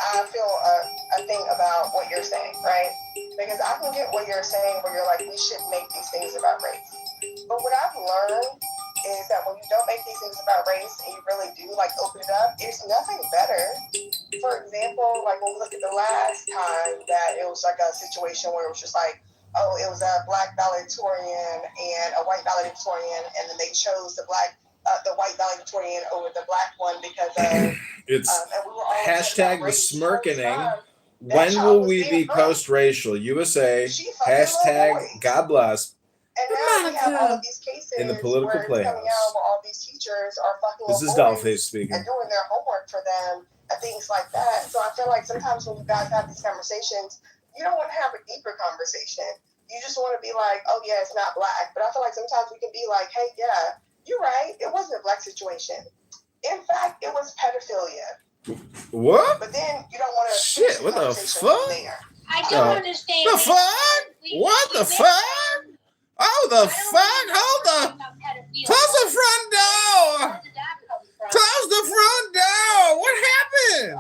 I feel a thing about what you're saying, right? Because I can get what you're saying where you're like, we should make these things about race. But what I've learned is that when you don't make these things about race and you really do like open it up, there's nothing better. For example, like when we look at the last time that it was like a situation where it was just like, oh, it was a black valedictorian and a white valedictorian, and then they chose the white valedictorian over the black one because of it's and we were all hashtag the race smirkening. When will we be post-racial? USA, hashtag God bless. And now we have all of these cases in the political where it's coming out where all these teachers are fucking this is Dollface speaking. and doing their homework for them and things like that. So I feel like sometimes when you guys have these conversations, you don't want to have a deeper conversation. You just want to be like, oh yeah, it's not black. But I feel like sometimes we can be like, hey, yeah, you're right. It wasn't a black situation. In fact, it was pedophilia. What? But then you don't want to. Shit, what the fuck? I don't understand. The fuck? What the fuck? Oh, the fuck? Hold on. Close the front door. Close the front door. What happened?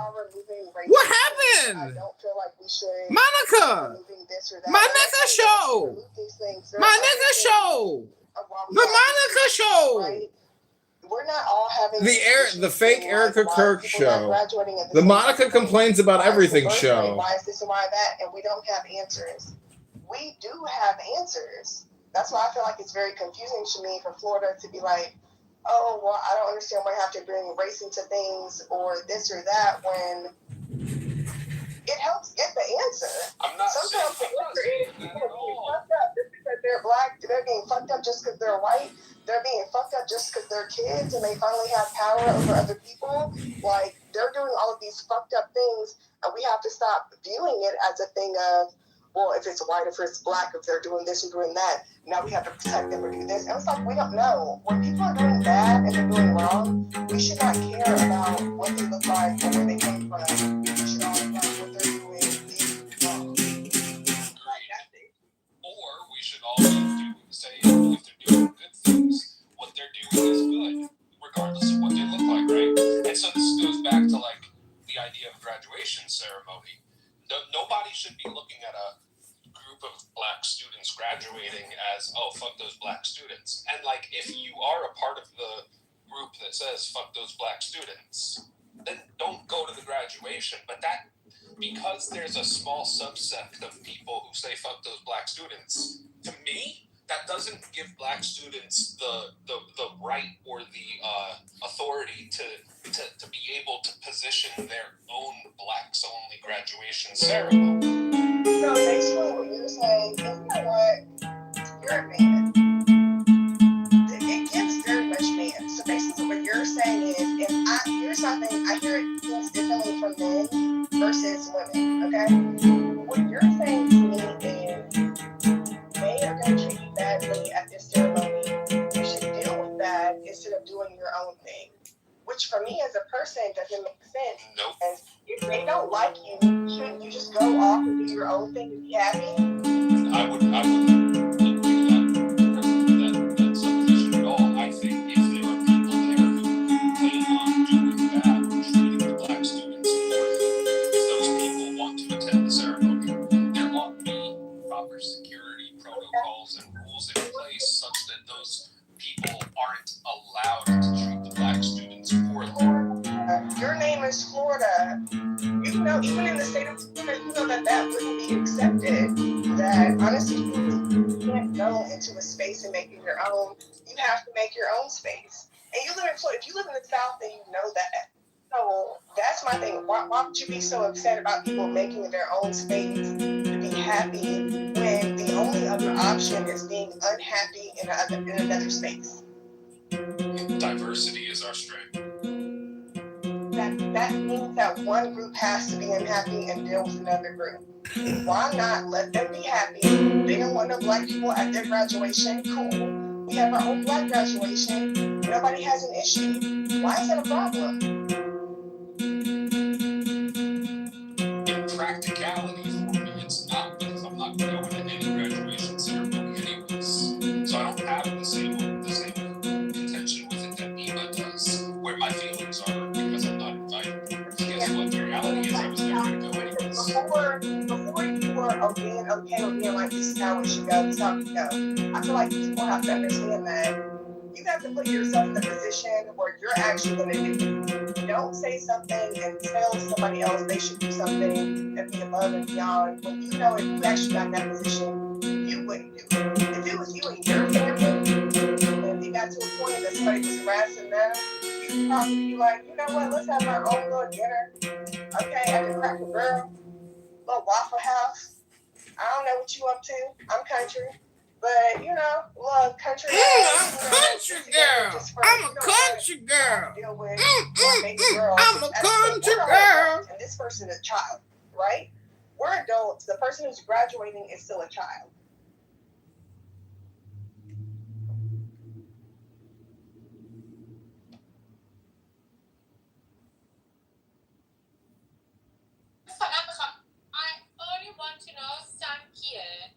What happened? I don't feel like we should. Monica. My nigga show. My nigga show. The Monica show. Right? We're not all having the fake Erica Kirk show. The Monica complains about everything show. Why is this and why that? And we don't have answers. We do have answers. That's why I feel like it's very confusing to me for Florida to be like, oh, well, I don't understand why I have to bring race into things or this or that when it helps get the answer. I'm not Sometimes people are being fucked up just because they're black. They're being fucked up just because they're white. They're being fucked up just because they're kids and they finally have power over other people. Like, they're doing all of these fucked up things, and we have to stop viewing it as a thing of, well, if it's white, if it's black, if they're doing this and doing that, now we have to protect them or do this. And it's like, we don't know. When people are doing bad and they're doing wrong, we should not care about what they look like or where they came from. We should all about what they're doing is wrong. Or we should all say if they're doing good things, what they're doing is good, regardless of what they look like, right? And so this goes back to like the idea of a graduation ceremony. Nobody should be looking at a group of black students graduating as, oh, fuck those black students. And like, if you are a part of the group that says fuck those black students, then don't go to the graduation. But that, because there's a small subset of people who say fuck those black students, to me, that doesn't give black students the right or the authority to be able to position their own blacks only graduation ceremony. So basically what you're saying is, you know what, you're a man. It gives very much man. So basically what you're saying is, here's something, I hear it feels differently from men versus women, okay? What you're saying to me is, they are going to treat you badly at this ceremony. You should deal with that instead of doing your own thing. Which for me as a person doesn't make sense. Nope. Because if they don't like you, shouldn't you just go off and do your own thing and be happy? I wouldn't agree with that supposition at all. I think if there are people there who plan on doing that, treating the black students poorly, if those people want to attend the ceremony, there ought to be proper security protocols and rules in place such that those people aren't allowed to treat the black students poorly. Your name is Florida. You know, even in the state of Florida, you know that wouldn't be accepted. That honestly, you can't go into a space and make it your own. You have to make your own space. And you live in Florida. If you live in the South, then you know that. So that's my thing. Why would you be so upset about people making their own space to be happy when the only other option is being unhappy in another space? Diversity is our strength. That means that one group has to be unhappy and deal with another group. Why not let them be happy? They don't want no black people at their graduation. Cool. We have our own black graduation. Nobody has an issue. Why is that a problem? In practicality for me, it's not, because I'm not going to any graduation ceremony anyways. So I don't have the same intention with it that Eva does, where my feelings are because I'm not invited. Guess what? The reality is I was there being okay with being like, this is how it should go, this is how it should go. I feel like people have to understand that you have to put yourself in a position where you're actually going to do it. Don't say something and tell somebody else they should do something and be above and beyond when you know if you actually got in that position, you wouldn't do it. If it was you and your family, and it got to a point that somebody was harassing them, you'd probably be like, you know what, let's have our own little dinner, okay, at the Cracker Barrel, little Waffle House. I don't know what you up to. I'm country. But, you know, love country. I'm a country girl. I'm a country girl. Deal with baby girl. I'm a country girl. And this person is a child, right? We're adults. The person who's graduating is still a child. I only want to know Sankia.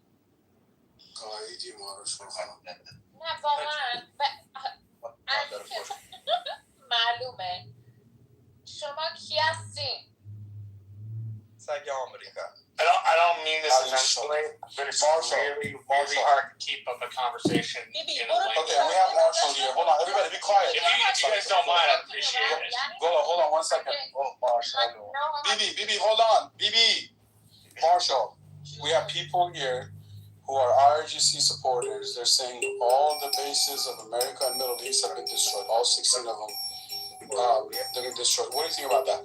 نه واقعا معلومه شما کی هستین؟ سگ آمریکا. I don't mean this intentionally, but it's really hard to keep up a conversation. Bibi, in a language. Okay, we have Marshall here. Hold on, everybody be quiet. If you guys don't mind, I'd appreciate it. Hold on 1 second. Oh, Marshall. Bibi, hold on. Bibi. Marshall, we have people here who are IRGC supporters. They're saying all the bases of America and Middle East have been destroyed. All 16 of them. They've been destroyed. What do you think about that?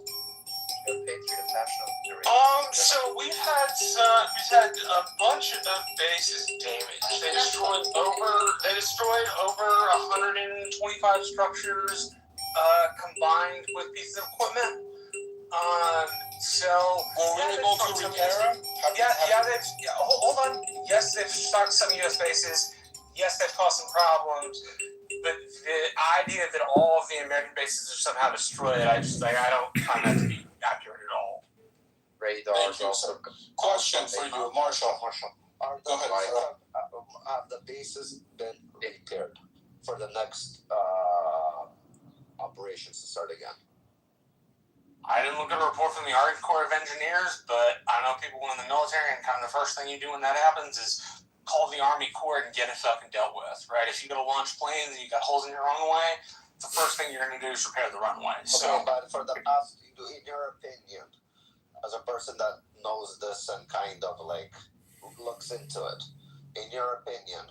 So we've had a bunch of bases damaged. They destroyed over 125 structures combined with pieces of equipment. Were we able to repair them? Hold on. Yes, they've struck some U.S. bases. Yes, they've caused some problems. But the idea that all of the American bases are somehow destroyed, I don't find that to be accurate at all. Thank you, sir. Question for you, Marshall. Go ahead. Have the bases been repaired for the next operations to start again? I didn't look at a report from the Army Corps of Engineers, but I know people in the military, and kind of the first thing you do when that happens is call the Army Corps and get it fucking dealt with, right? If you go to launch planes and you got holes in your runway, the first thing you're going to do is repair the runway. So, okay, but for the past, in your opinion, as a person that knows this and kind of like looks into it, in your opinion,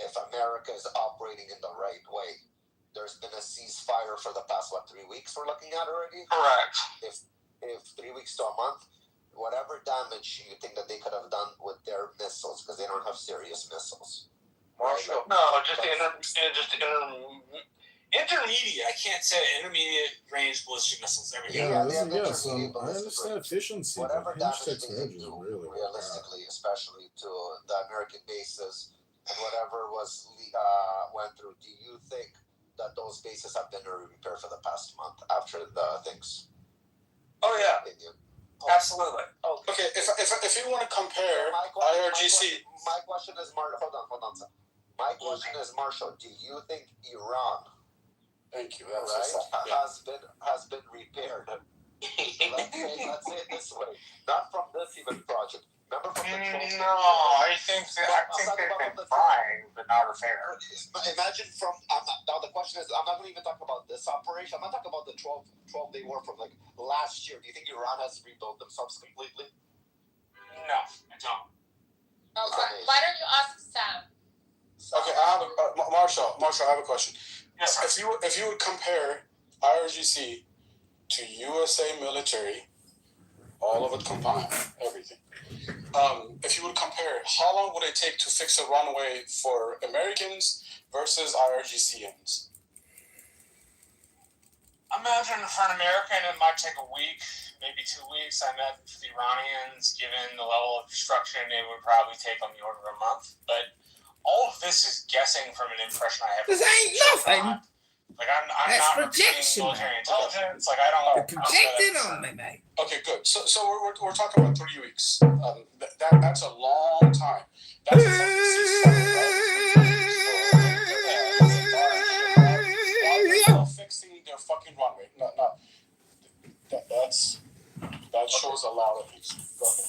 if America is operating in the right way, there's been a ceasefire for the past, 3 weeks we're looking at already? correct. If 3 weeks to a month, whatever damage you think that they could have done with their missiles, because they don't have serious missiles. Marshall. No, just intermediate. I can't say intermediate range ballistic missiles. Everything. So I understand efficiency. Whatever Huge damage they can technology do, really realistically, especially to the American bases and whatever went through, do you think that those bases have been repaired for the past month after the things? Oh yeah, absolutely. Okay, if you want to compare IRGC, my question is, hold on, sir. My question is, Marshall, do you think Iran, thank you. has been repaired? Let's say it this way, not from this even project. Remember from the No, I think they've been fine, but not repaired. Imagine now the question is, I'm not going to even talk about this operation. I'm not talking about the 12-day war from last year. Do you think Iran has rebuilt themselves completely? No, I don't. Why don't you ask Sam? Okay, I have Marshall, I have a question. Yes, sir. If you would compare IRGC to USA military, all of it combined, everything. If you would compare, how long would it take to fix a runway for Americans versus IRGCians? Imagine for an American, it might take a week, maybe 2 weeks. I imagine for the Iranians, given the level of destruction, it would probably take on the order of a month. But all of this is guessing from an impression I have. This ain't nothing. I'm That's not projection, military man. intelligence. I don't. You're projecting on me, mate. Okay, good. So we're talking about 3 weeks. That's a long time. That's fixing their fucking runway. That shows a lot of things. Go ahead.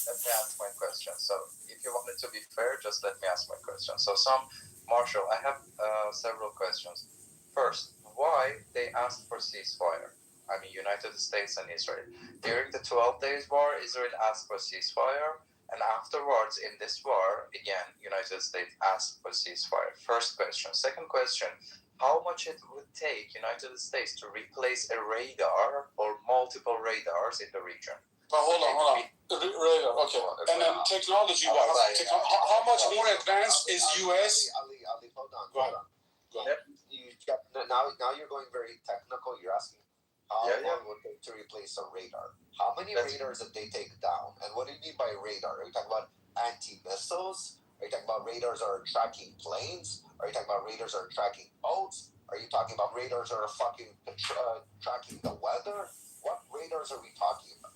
let me ask my question. So, if you want it to be fair, just let me ask my question. So, Marshall, I have several questions. First, why they asked for ceasefire? I mean, United States and Israel. During the 12 Days War, Israel asked for ceasefire, and afterwards, in this war, again, United States asked for ceasefire. First question. Second question, how much it would take United States to replace a radar or multiple radars in the region? But hold on. Radar, okay. And then technology-wise, how much more advanced is US? Ali, hold on. Go ahead. Now you're going very technical. You're asking how long would it take to replace a radar? How many radars did they take down? And what do you mean by radar? Are you talking about anti-missiles? Are you talking about radars that are tracking planes? Are you talking about radars that are tracking boats? Are you talking about radars that are tracking the weather? What radars are we talking about?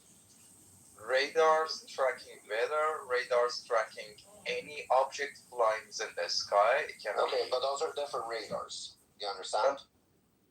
Radars tracking weather, radars tracking any object flying in the sky. Okay, but those are different radars. You understand?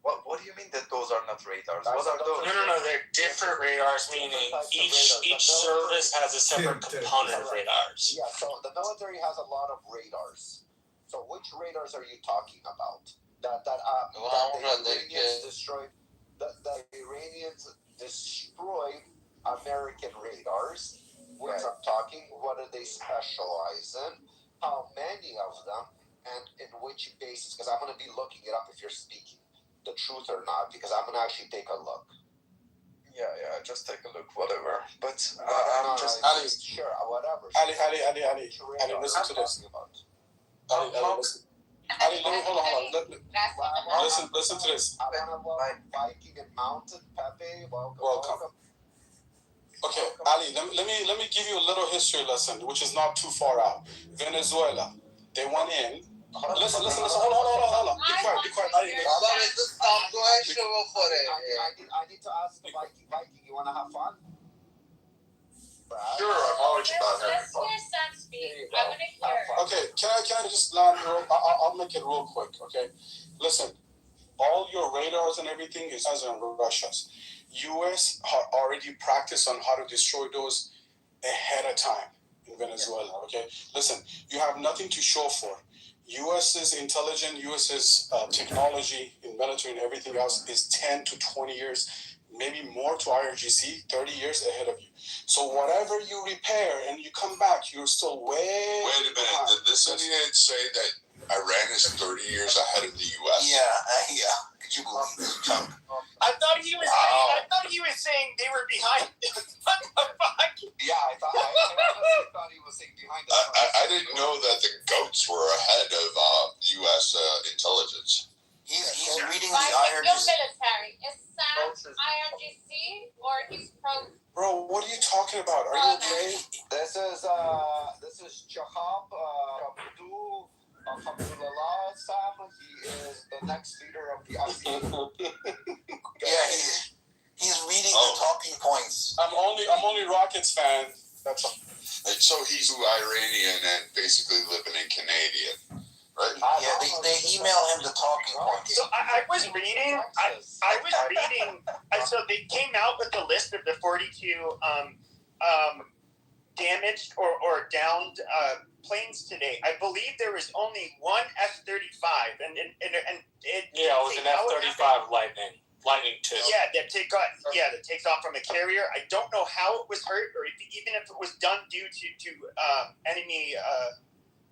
What do you mean that those are not radars? What are those? No, they're different radars, meaning each service has a separate component of radars. Yeah, so the military has a lot of radars. So which radars are you talking about? That the Iranians destroyed. The Iranians destroyed American radars. Which I'm talking. What do they specialize in? How many of them? And in which bases? Because I'm going to be looking it up if you're speaking the truth or not, because I'm gonna actually take a look. Yeah, just take a look, whatever. But Ali, sure, whatever. Ali, listen to this. Ali, let me hold on. Listen to this. Viking and Mountain, Pepe, welcome. Okay, Ali, let me give you a little history lesson, which is not too far out. Venezuela, they went in. Listen. Hold on. Be quiet. I need to ask the Viking, you want to have fun? Sure, I'm always about Let's hear Sam speak. I want to hear. Okay, can I just land I'll make it real quick, okay? Listen, all your radars and everything is as in Russia's. US already practiced on how to destroy those ahead of time in Venezuela, okay? Listen, you have nothing to show for. US's intelligence, US's technology in military and everything else is 10 to 20 years, maybe more to IRGC, 30 years ahead of you. So whatever you repair and you come back, you're still way Wait a minute, behind. did this idiot say that Iran is 30 years ahead of the US? Yeah. Could you believe this? I thought he was saying they were behind. What the fuck? Yeah, I thought he was saying behind us. I didn't know that the goats were ahead of US intelligence. He's reading the Like, IRGC. military. Is Sam IRGC or he's pro? Bro, what are you talking about? Are you okay? This is Chahab Abdul Alhamdulillah Sam. He is the next leader of the IRGC. Yeah, he's reading the talking points. I'm only Rockets fan. That's all. So he's Iranian and basically living in Canadian, right? Yeah, they email him the talking points. So I was reading. So they came out with a list of the 42 damaged or downed planes today. I believe there was only one F-35, and it was an F-35 Lightning II. Yeah, that takes off from a carrier. I don't know how it was hurt, or even if it was done due to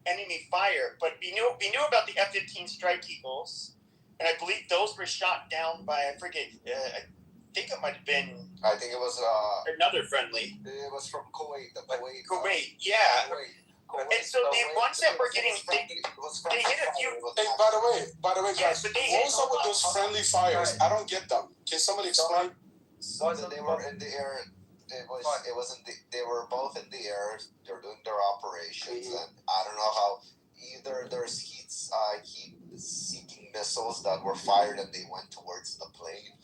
enemy fire. But we knew about the F-15 Strike Eagles, and I believe those were shot down by I think it might have been. I think it was another friendly. It was from Kuwait. Kuwait, yeah. And so the ones that were getting, they hit a few. Hey, by the way, guys, but they what's up with those friendly fires? I don't get them. Can somebody explain? So they were in the air. It wasn't. They were both in the air. They're doing their operations, and I don't know how. Either there's heat-seeking missiles that were fired and they went towards the plane.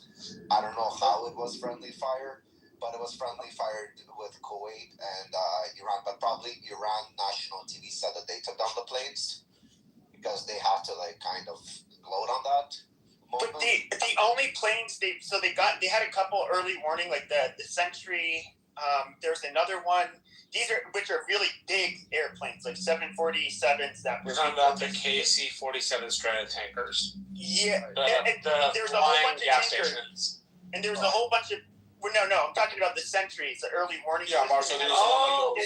I don't know how it was friendly fire, but it was friendly fire with Kuwait and Iran. But probably Iran national TV said that they took down the planes because they have to kind of load on that. But the only planes they had a couple early warning, like the Sentry There's another one. Which are really big airplanes, like 747s. That we're talking about the KC-47 stranded tankers. Yeah, there's a whole bunch of gas stations, and there's a whole bunch of. Well, no, I'm talking about the Sentries, the early warning. Yeah, Marshall. There's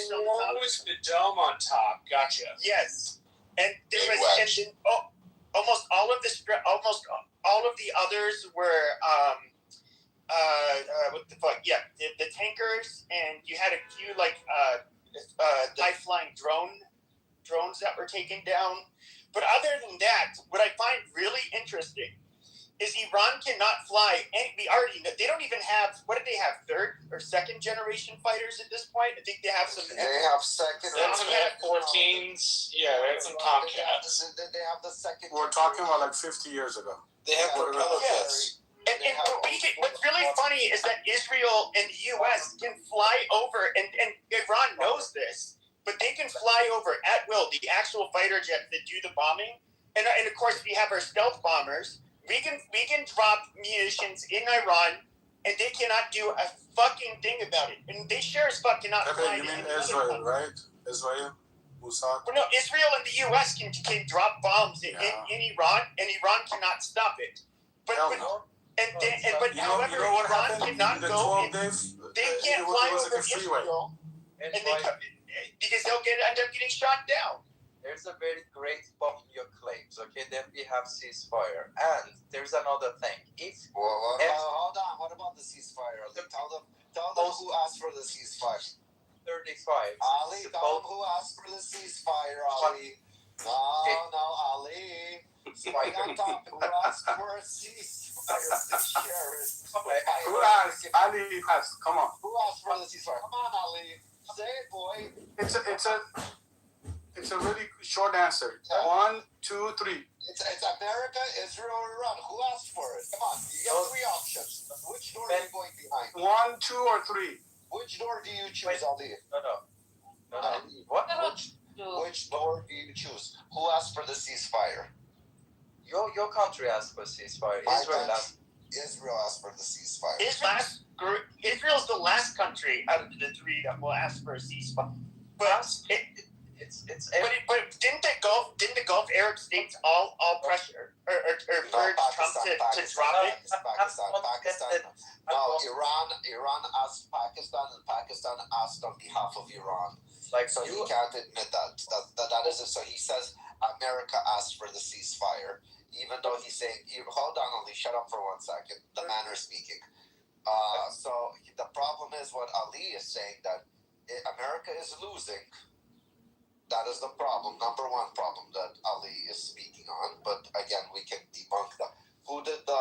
one with the dome on top. Gotcha. Yes, and there was, almost all of the others were what the fuck? Yeah, the tankers, and you had a few high flying drones that were taken down. But other than that, what I find really interesting is Iran cannot fly. We already know they don't even have. What did they have? Third or second generation fighters at this point? I think they have some. They have second. They have some F-14s. Yeah, they have some Tomcats. They have the second. We're talking about like 50 years ago. They have propeller jets. And what's really funny is that Israel and the U.S. can fly over, and Iran knows this, but they can fly over at will the actual fighter jets that do the bombing. And of course, we have our stealth bombers. We can drop munitions in Iran, and they cannot do a fucking thing about it. And they sure as fuck cannot fly. You mean Israel, right? Israel? Mossad? Well, no, Israel and the U.S. can drop bombs in Iran, and Iran cannot stop it. But however, Iran cannot go. They can't fly over Israel, and because they'll end up getting shot down. There's a very great point in your claims. Okay, then we have ceasefire, and there's another thing. Hold on. What about the ceasefire? Tell them who asked for the ceasefire. 35. Ali, tell them who asked for the ceasefire. Ali. No, Ali. Why not talk? Who asked for a ceasefire? Who asked? Ali asked. Come on. Who asked for the ceasefire? Come on, Ali. Say it, boy. It's a really short answer. Yeah. 1, 2, 3. It's America, Israel, or Iran. Who asked for it? Come on. You get 3 options. Which door are you going behind? 1, 2, or 3. Which door do you choose, Ali? No. What? Which door do you choose? Who asked for the ceasefire? Your country asked for ceasefire. Israel asked for the ceasefire. Israel's the last country out of the 3 that will ask for a ceasefire. But but didn't the Gulf Arab states all pressure or urge Trump to drop it? Pakistan. No, Iran asked Pakistan, and Pakistan asked on behalf of Iran. So he can't admit that is it. So he says America asked for the ceasefire, even though he's saying, hold on, Ali, shut up for 1 second. The man is speaking. So the problem is what Ali is saying, that America is losing. That is the problem, number 1 problem that Ali is speaking on. But again, we can debunk that. Who did the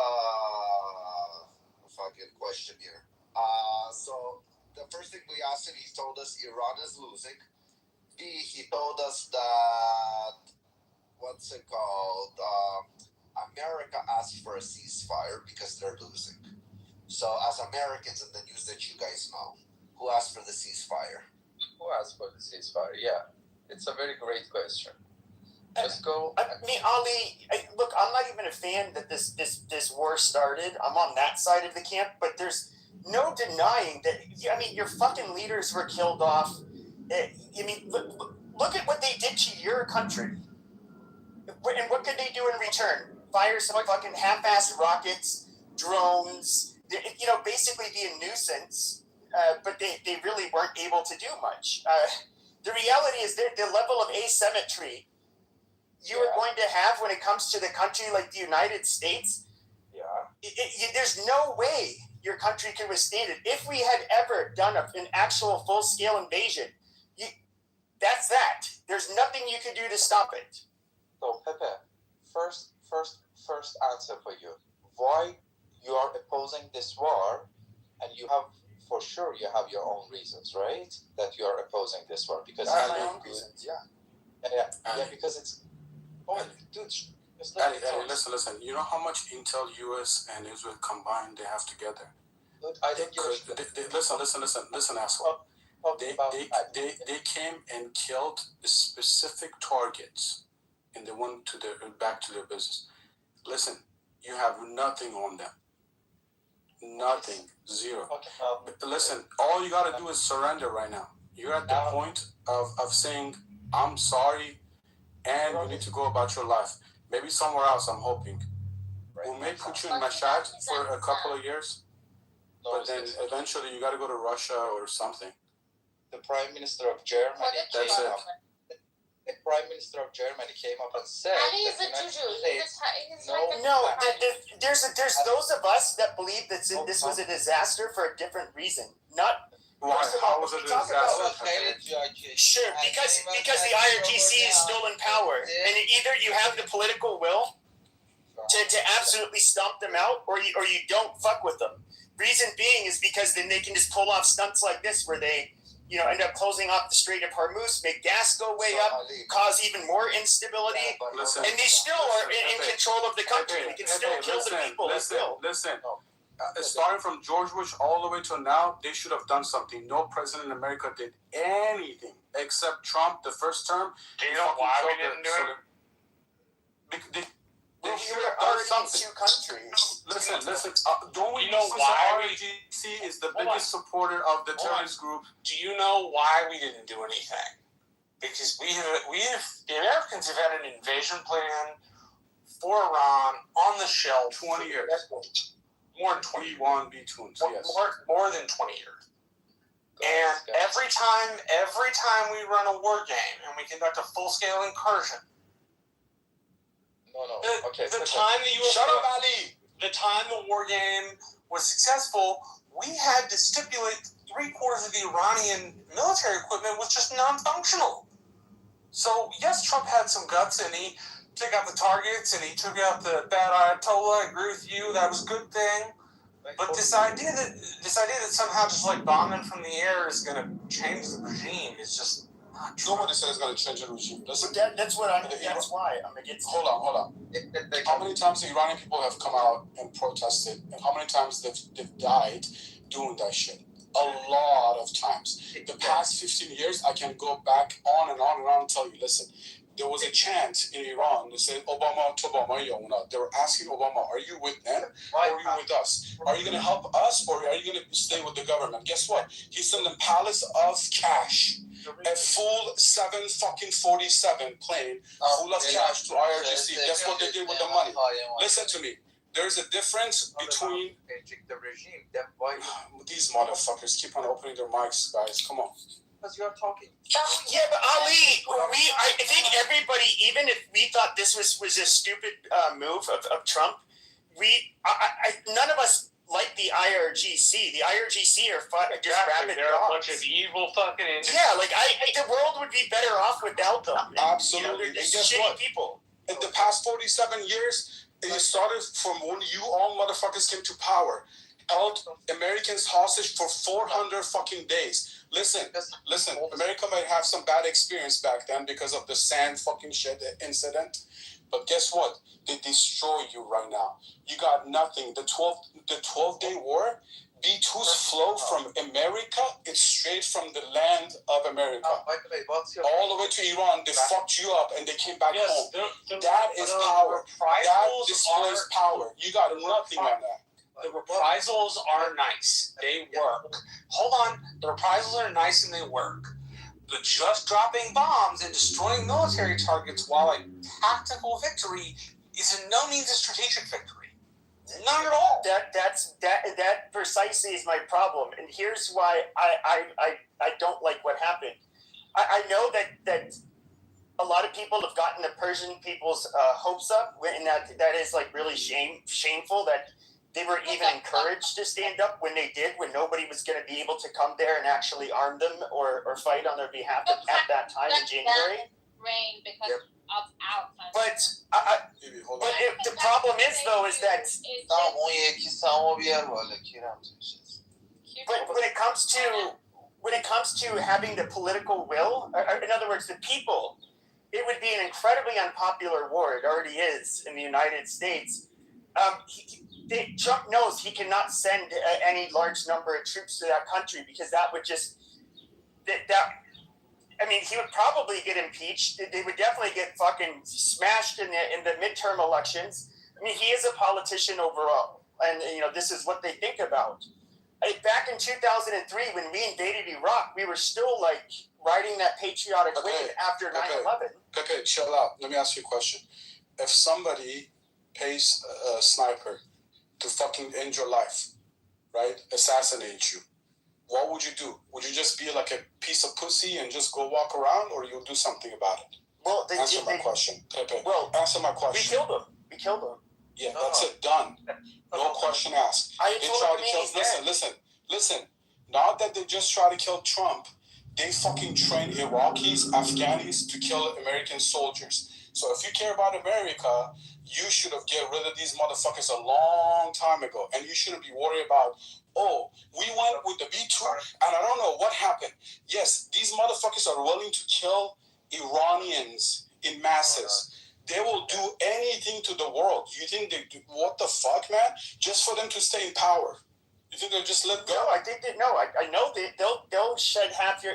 fucking question here? So the first thing we asked him, he told us Iran is losing. B, he told us that, what's it called? America asked for a ceasefire because they're losing. So as Americans, in the news that you guys know, who asked for the ceasefire? Who asked for the ceasefire? Yeah. It's a very great question. Let's go. Ali, look, I'm not even a fan that this war started. I'm on that side of the camp, but there's no denying that. I mean, your fucking leaders were killed off. Look at what they did to your country. And what could they do in return? Fire some fucking half-assed rockets, drones. Basically be a nuisance. But they really weren't able to do much. The reality is that the level of asymmetry you are going to have when it comes to the country like the United States, there's no way your country can withstand it. If we had ever done an actual full-scale invasion, that's that. There's nothing you can do to stop it. So, Pepe, first answer for you. Why you are opposing this war, and you have for sure you have your own reasons, right? That you are opposing this war because my own reasons, yeah, because it's. Oh, dude, listen. You know how much intel U.S. and Israel combined they have together? I don't give Listen, asshole. They came and killed specific targets, and they went back to their business. Listen, you have nothing on them. Nothing. Zero. Listen, all you gotta do is surrender right now. You're at the point of saying, I'm sorry, and you need to go about your life. Maybe somewhere else, I'm hoping. We may put you in Mashhad for a couple of years, but then eventually you gotta go to Russia or something. The Prime Minister of Germany. That's it. The Prime Minister of Germany came up and said Ali is a juju. There's those of us that believe that this was a disaster for a different reason. Not. Why? How was it a disaster? Sure, because the IRGC is still in power, and either you have the political will to absolutely stomp them out, or you don't fuck with them. Reason being is because then they can just pull off stunts like this, where they end up closing off the Strait of Hormuz, make gas go way up, cause even more instability, and they still are in control of the country. They can still kill the people. Listen. Starting from George Bush all the way to now, they should have done something. No president in America did anything except Trump the first term. Do you know why we didn't do it? They should have done something. Two countries. Listen. Don't we know why RGC is the biggest supporter of the terrorist group? Do you know why we didn't do anything? Because the Americans have had an invasion plan for Iran on the shelf 20 years. More than 20 years. B1, B2, yes. More than 20 years. And every time we run a war game and we conduct a full-scale incursion, the time the U.S. Shut up, Ali! The time the war game was successful, we had to stipulate 3/4 of the Iranian military equipment was just non-functional. So, yes, Trump had some guts, and he took out the targets, and he took out the bad Ayatollah. I agree with you. That was a good thing. But this idea that somehow just like bombing from the air is going to change the regime is just not true. Nobody said it's going to change the regime. Listen, That's why I'm against. Hold on. How many times the Iranian people have come out and protested, and how many times they've died doing that shit? A lot of times. The past 15 years, I can go back on and on and tell you, listen, there was a chant in Iran that said, Obama, Tobama, Yona. They were asking Obama, are you with them or are you with us? Are you going to help us or are you going to stay with the government? Guess what? He sent them pallets of cash. A full 747 plane full of cash to IRGC. Guess what they did with the money? Listen to me. There's a difference between the regime. Then why these motherfuckers keep on opening their mics, guys. Come on. Because you are talking. Yeah, but Ali, I think everybody, even if we thought this was a stupid move of Trump, none of us like the IRGC. The IRGC are just rabid They're dogs. a bunch of evil fucking engines. Yeah, the world would be better off without them. Absolutely. They're just And guess shitty what? people. In the past 47 years, it started from when you all motherfuckers came to power. Held Americans hostage for 400 fucking days. Listen. America might have some bad experience back then because of the sand fucking shit incident. But guess what? They destroy you right now. You got nothing. The 12-day war, B2's flow from America, it's straight from the land of America. All the way to Iran, they fucked you up and they came back home. That is power. That displays power. You got nothing on that. The reprisals are nice. They work. Hold on. The reprisals are nice and they work. But just dropping bombs and destroying military targets while a tactical victory is in no means a strategic victory. Not at all. That precisely is my problem. And here's why I don't like what happened. I know that a lot of people have gotten the Persian people's hopes up, and that is like really shameful that they were even encouraged to stand up when they did, when nobody was going to be able to come there and actually arm them or fight on their behalf at that time in January. Rain because of our country. But the problem is though is that but when it comes to having the political will, or in other words, the people, it would be an incredibly unpopular war. It already is in the United States. Trump knows he cannot send any large number of troops to that country because that would just he would probably get impeached. They would definitely get fucking smashed in the midterm elections. I mean, he is a politician overall. and this is what they think about. Back in 2003, when we invaded Iraq, we were still like riding that patriotic wave after 9/11. Okay, chill out. Let me ask you a question. If somebody pays a sniper to fucking end your life, right? Assassinate you, what would you do? Would you just be like a piece of pussy and just go walk around, or you'll do something about it? Well, answer my question. Pepe. Well, answer my question. We killed him. Yeah, that's it. Done. No question asked. They tried to kill. Listen. Not that they just try to kill Trump. They fucking train Iraqis, Afghanis to kill American soldiers. So if you care about America, you should have get rid of these motherfuckers a long time ago, and you shouldn't be worried about. Oh, we went with the B-2, and I don't know what happened. Yes, these motherfuckers are willing to kill Iranians in masses. They will do anything to the world. You think they do? What the fuck, man? Just for them to stay in power. You think they'll just let go? No, I think that I know they'll shed half the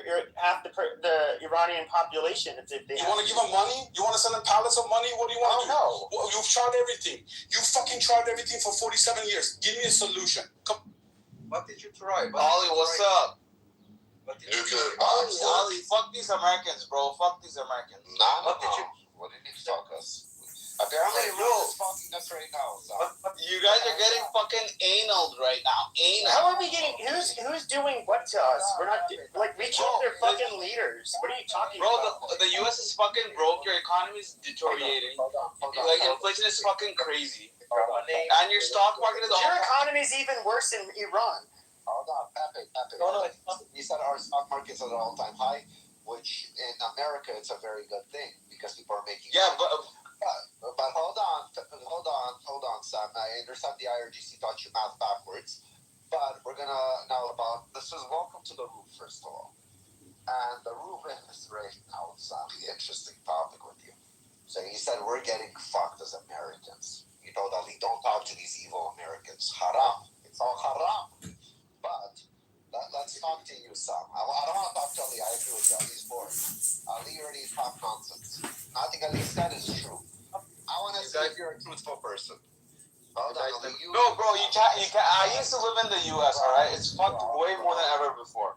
Iranian population if they. You want to give them money? You want to send them pallets of money? What do you want to do? No. Well, you've tried everything. You fucking tried everything for 47 years. Give me a solution. Come. What did you try? Ollie, what's up? Nuclear Ollie, fuck these Americans, bro. Fuck these Americans. What did you fuck us? Apparently, Ruth is fucking us right now. So. You guys are getting fucking anal right now. Anal. How are we getting? Who's doing what to us? We're not like we killed their fucking leaders. What are you talking about? Bro, the U.S. is fucking broke. Your economy is deteriorating. Hold on. Like inflation is fucking crazy. And your stock market is all. Your economy is even worse in Iran. Hold on, Pepe. We said our stock market's at an all-time high, which in America it's a very good thing because people are making. Yeah, money. But hold on, Sam. I understand the IRGC taught you math backwards, but we're gonna now about this is welcome to the roof first of all, and the roof is right now. Sam, the interesting topic with you. So you said we're getting fucked as Americans. You know that we don't talk to these evil Americans. Haram. It's all haram. But let's talk to you, Sam. I don't want to talk to Ali. I agree with you. Ali's bored. Ali already talked nonsense. Nothing Ali said is true. I want to see if you're a truthful person. Hold on, Ali. No, bro, you can't. I used to live in the U.S., all right? It's fucked way more than ever before.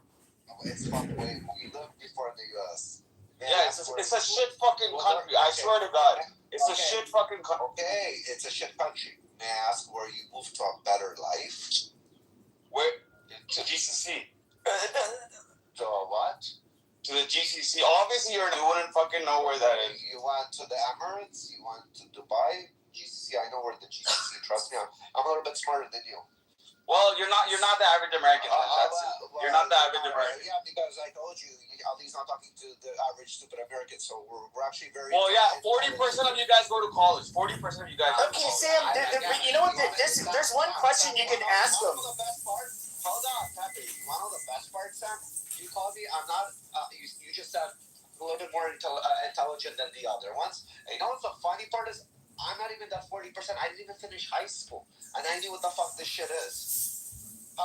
It's fucked way more. You lived before the U.S. Yeah, it's a shit fucking country. I swear to God. It's a shit fucking country. Okay, it's a shit country. May I ask where you moved to a better life? Where? To GCC. To what? To the GCC. Obviously, you wouldn't fucking know where that is. You went to the Emirates? You went to Dubai? GCC, I know where the GCC. Trust me, I'm a little bit smarter than you. Well, you're not the average American. You're not the average American. Yeah, because I told you, Ali's not talking to the average stupid American, so we're actually very. Well, yeah, 40% of you guys go to college. 40% of you guys. Okay, Sam. You know what? There's one question you can ask them. Hold on, Pepe. You want to know the best part, Sam? You called me. I'm not. You just said a little bit more intelligent than the other ones. And you know what the funny part is? I'm not even that 40%. I didn't even finish high school, and I knew what the fuck this shit is.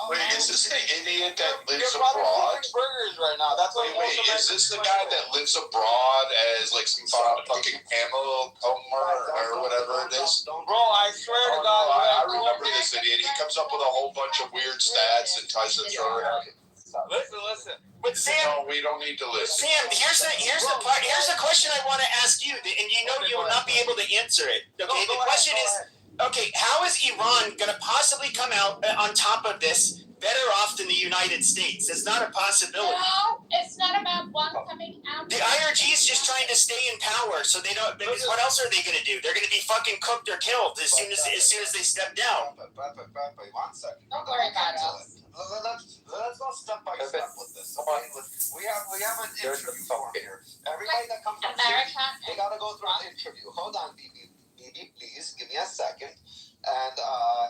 Wait, is this the idiot that lives You're abroad? burgers right now. That's what. Wait, is this the guy that lives abroad as like some fucking ammo or whatever it is? Bro, I swear to God. I remember this idiot. He comes up with a whole bunch of weird stats and tries to throw it out. Listen. But Sam, No, we don't need to listen. Sam, here's the question I want to ask you, and you know you will not be able to answer it. Okay, the question is, okay, how is Iran going to possibly come out on top of this better off than the United States? It's not a possibility. No, it's not about one coming out. The IRG is just trying to stay in power, so they don't. What else are they going to do? They're going to be fucking cooked or killed as soon as they step down. But 1 second. Don't worry about us. Let's go step by step with this. Okay? We have an interview form here. Everybody that comes on stage, they gotta go through an interview. Hold on, BB, please give me a second. And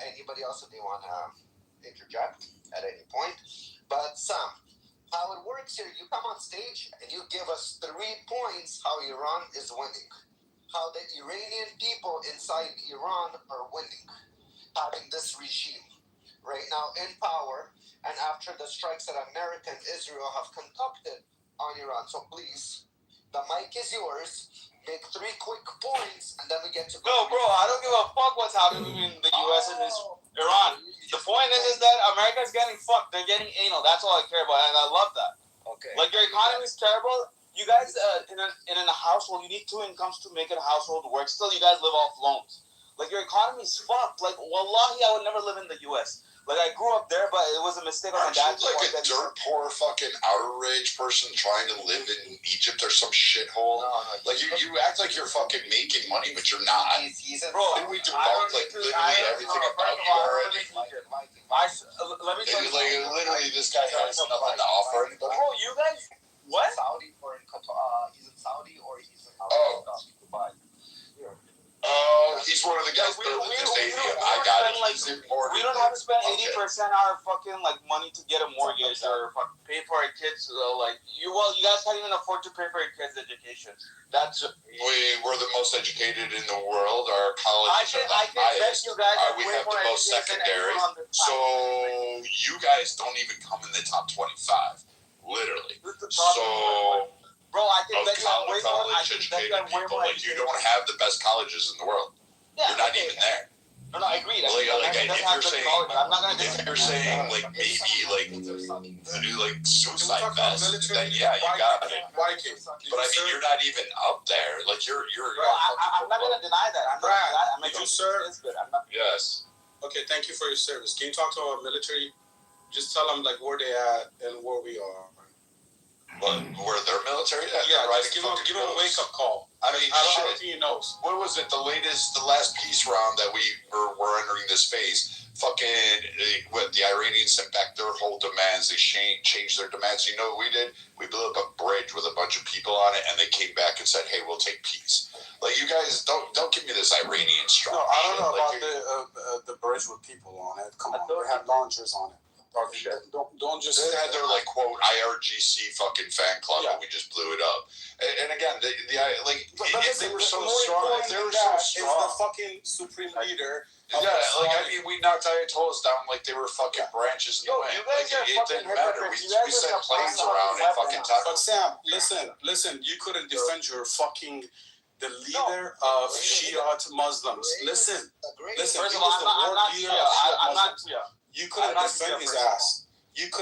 anybody else if they want to interject at any point. But Sam, how it works here, you come on stage and you give us 3 points how Iran is winning. How the Iranian people inside Iran are winning. Having this regime right now in power, and after the strikes that America and Israel have conducted on Iran. So please, the mic is yours. Make 3 quick points, and then we get to. No, bro, I don't give a fuck what's happening between the U.S. and Israel. Iran. The point is that America's getting fucked. They're getting anal. That's all I care about, and I love that. Okay. Like, your economy is terrible. You guys, in a household, you need 2 incomes to make a household work. Still, you guys live off loans. Like, your economy is fucked. Like, wallahi, I would never live in the U.S. Like, I grew up there, but it was a mistake on my dad's part. Aren't you like a dirt poor fucking outrage person trying to live in Egypt or some shithole? No. Like, you act like you're fucking making money, but you're not. Bro, didn't we debunk like literally everything about you already? Let me tell you. Like, literally, this guy has nothing to offer anybody. Bro, you guys, what? Saudi or in Qatar? He's in Saudi or he's in Dubai. Oh, he's one of the guys building this stadium. I got it. We don't have to spend 80% our fucking like money to get a mortgage or pay for our kids. You guys can't even afford to pay for your kids' education. We're the most educated in the world. Our colleges are the highest. We have the most secondary. So you guys don't even come in the top 25, literally. So. Bro, I can bet you have way more. Like, you don't have the best colleges in the world. Yeah, you're not even there. No, I agree. If you're saying like maybe like suicide vest, then yeah, you got it. But I mean, you're not even up there. Like you're. I'm not gonna deny that. I'm not. Did you serve? Yes. Okay, thank you for your service. Can you talk to our military? Just tell them like where they at and where we are. But where their military at? Yeah, just give them a wake up call. I mean, I don't think he knows. What was it? The last peace round that we were entering this phase. The Iranians sent back their whole demands. They changed their demands. You know what we did? We blew up a bridge with a bunch of people on it, and they came back and said, "Hey, we'll take peace." Like, you guys don't give me this Iranian strong. No, I don't know about the bridge with people on it. Come on, they have launchers on it. Don't just. They had their like quote IRGC fucking fan club, and we just blew it up. And again, if they were so strong, if they were so strong, is the fucking supreme leader. Yeah, like I mean, we knocked Ayatollahs down like they were fucking branches in the wind. It didn't matter. We sent planes around and fucking talked. But Sam, listen. You couldn't defend your fucking. The leader of Shiite Muslims. Listen. First of all, I'm not Shia. You couldn't defend his ass. You're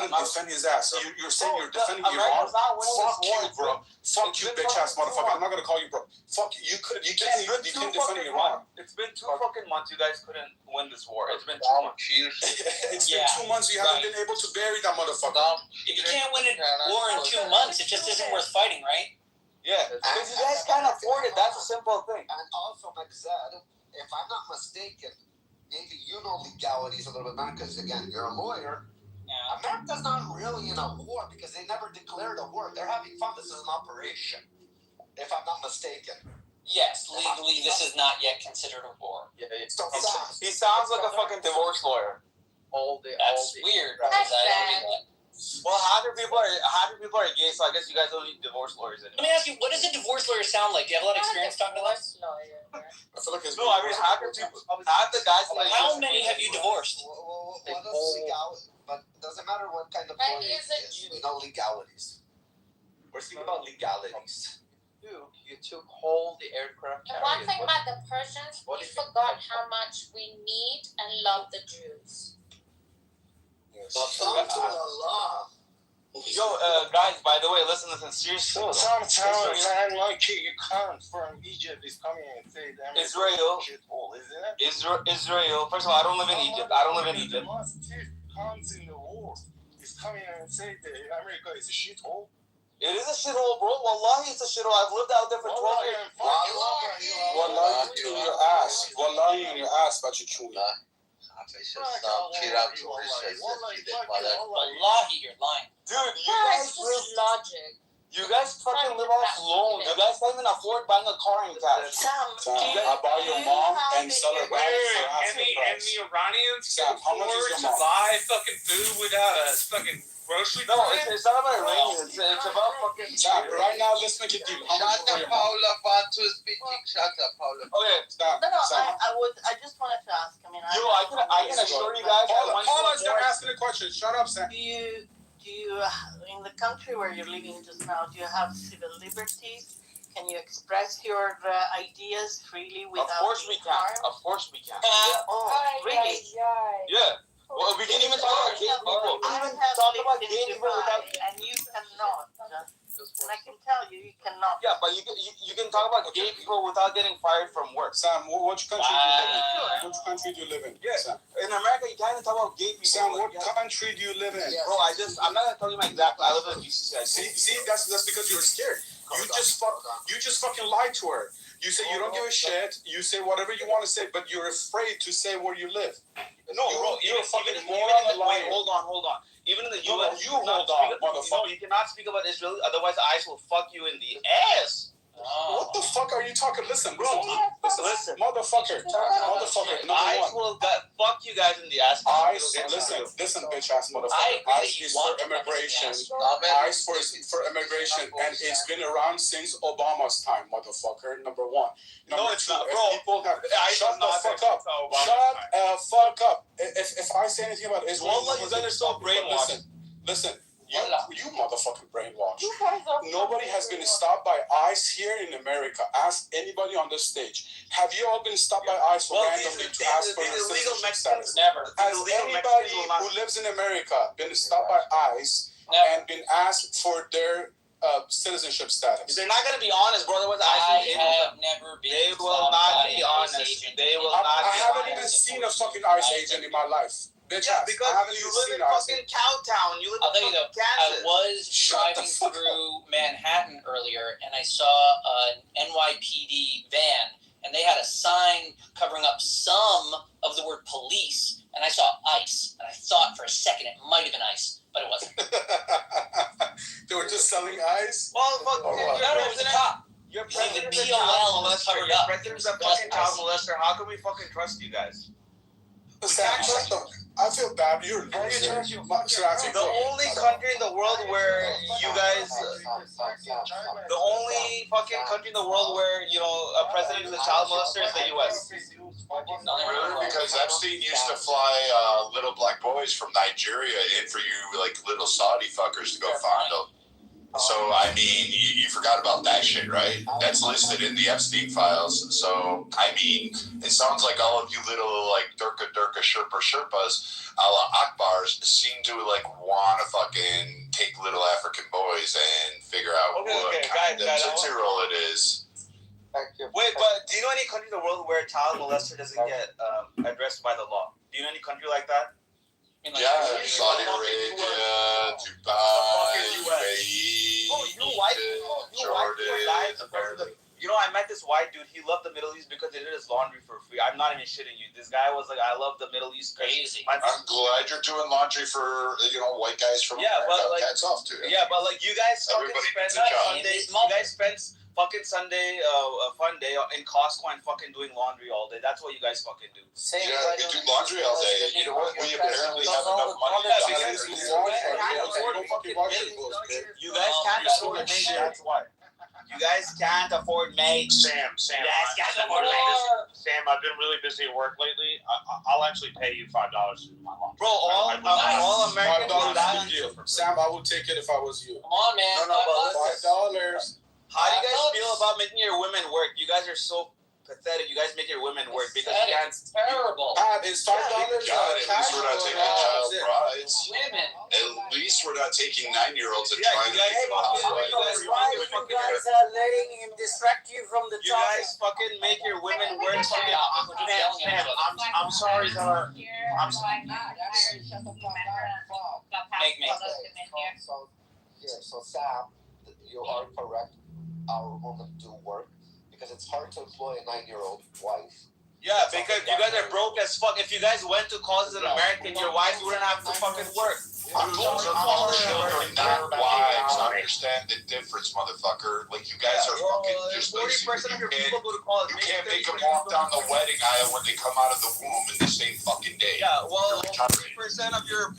saying you're defending Iran? Fuck you, bro. Fuck you, bitch ass motherfucker. I'm not gonna call you bro. Fuck you. You can't defend Iran. It's been 2 fucking months. You guys couldn't win this war. It's been 2 months. It's been 2 months. You haven't been able to bury that motherfucker. If you can't win a war in 2 months, it just isn't worth fighting, right? Yeah, because you guys can't afford it. That's a simple thing. And also, Magzad, if I'm not mistaken, maybe you know legalities a little bit better because, again, you're a lawyer. Yeah. America's not really in a war because they never declared a war. They're having fun. This is an operation, if I'm not mistaken. Yes, legally, this is not yet considered a war. Yeah. He sounds like a fucking divorce lawyer. That's weird. Because I don't do that. Well, half your people are gay, so I guess you guys don't need divorce lawyers anymore. Let me ask you, what does a divorce lawyer sound like? Do you have a lot of experience talking to them? I feel like half the guys. How many have you divorced? But it doesn't matter what kind of lawyer it is. We know legalities. We're speaking about legalities. You took all the aircraft And carriers. one thing about the Persians, we forgot how much we need and love the Jews. Yo, guys, by the way, listen, seriously. Sometimes like you come from Egypt is coming and say Israel. Israel. First of all, I don't live in Egypt. Comes in the war. Is coming and say that America is a shithole. It is a shithole, bro. Wallahi, it's a shithole. I've lived out there for 12 years. Wallahi in your ass. Wallahi in your ass, Bachachula. Wallahi, you're lying. Dude, This is logic. you guys fucking live off loans. You guys can't even afford buying a car in cash. Sam, I buy your mom and sell her back for half the price. And the Iranians Sam, how much is your mom? buy fucking food without a fucking grocery No, it's not about Iranians. It's about fucking. Sam, right now, let's make a deal. How much is your mom? Shut up, Paula. Okay, Sam, No, Sam. I just wanted to ask. I mean, I can assure you guys. Paula's done asking a question. Shut up, Sam. do you in the country where you're living just now, do you have civil liberties? Can you express your ideas freely without Of course we can. harmed? Of course we can. Really? Yeah. Well, we can even talk about gay people. We can even talk about gay people without. And you cannot. And I can tell you, you cannot. Yeah, but you can talk about gay people without getting fired from work. Sam, which country do you live in? Which country do you live in? Yeah. Sam. In America, you can't even talk about gay people. Sam, what country do you live in? Bro, I'm not gonna tell you my exact. I live in GCC. See, that's because you're scared. You just fucking lied to her. You say you don't give a shit. You say whatever you want to say, but you're afraid to say where you live. No, bro, you're a fucking moron. Wait, hold on. Even in the U.S., you hold on, motherfucker. You cannot speak about Israel, otherwise ICE will fuck you in the ass. What the fuck are you talking? Listen, bro. Listen. Motherfucker. Number ICE one. will fuck you guys in the ass. ICE, listen, bitch ass motherfucker. ICE is for immigration. ICE for immigration, and it's been around since Obama's time, motherfucker. Number one. No, it's not, bro. Shut the fuck up. Shut the fuck up. If I say anything about Israel, you guys are so brainwashed. Listen. You motherfucking brainwashed. Nobody has been stopped by ICE here in America. Ask anybody on this stage. Have you all been stopped by ICE randomly to ask for your citizenship status? Never. Has anybody who lives in America been stopped by ICE and been asked for their citizenship status? They're not gonna be honest, bro. Otherwise, I have never been. They will not be honest. They will not. I haven't even seen a fucking ICE agent in my life. Bitch, yeah, because you live in fucking Cowtown. You live in fucking Kansas. I was driving through Manhattan earlier, and I saw an NYPD van, and they had a sign covering up some of the word police, and I saw ICE, and I thought for a second it might have been ICE, but it wasn't. They were just selling ICE? Well, fuck, no, it was a cop. Your president's the a child POL was molester. covered Your up. president's a fucking child molester. How can we fucking trust you guys? I feel bad. You're the only country in the world where you guys, the only fucking country in the world where a president is a child molester is the U.S. Really? Because Epstein used to fly little black boys from Nigeria in for you, like little Saudi fuckers to go find them. So, I mean, you forgot about that shit, right? That's listed in the Epstein files. So, I mean, it sounds like all of you little, like, Durka Sherpas, a la Akbars, seem to, like, want to fucking take little African boys and figure out what kind of Tootsie Roll it is. Wait, but do you know any country in the world where a child molester doesn't get addressed by the law? Do you know any country like that? Saudi Arabia, Dubai, Jordan. I met this white dude. He loved the Middle East because they did his laundry for free. I'm not even shitting you. This guy was like, I love the Middle East. Crazy. I'm glad you're doing laundry for white guys from America. But like, hats off to you. Yeah, but like you guys fucking spend Sunday. You guys spend fucking Sunday, a fun day in Costco and fucking doing laundry all day. That's what you guys fucking do. Yeah, we do laundry all day. You know what? We apparently have enough money to You guys can't afford shit. That's why. You guys can't afford maids. Sam, you guys can't afford maids. Sam, I've been really busy at work lately. I'll actually pay you $5 for my laundry. Bro, all Americans will die on you. Sam, I would take it if I was you. Come on, man. $5. How do you guys feel about making your women work? You guys are so pathetic. You guys make your women work because you can't. It's terrible. It's $5. At least we're not taking child brides. Women. At least we're not taking 9-years and trying to you make guys are letting him distract you from the topic. You guys fucking make your women work. Sam, I'm sorry, Zara. I'm sorry. So Sam, you are correct. Our women do work because it's hard to employ a 9-year-old wife. Yeah, because you guys are broke as fuck. If you guys went to college as an American, your wife wouldn't have to fucking work. Those are all children, not wives. Understand the difference, motherfucker. Like, you guys are fucking just like, 40% of your people go to college. You can't make them walk down the wedding aisle when they come out of the womb in the same fucking day. Yeah, well, 40% of your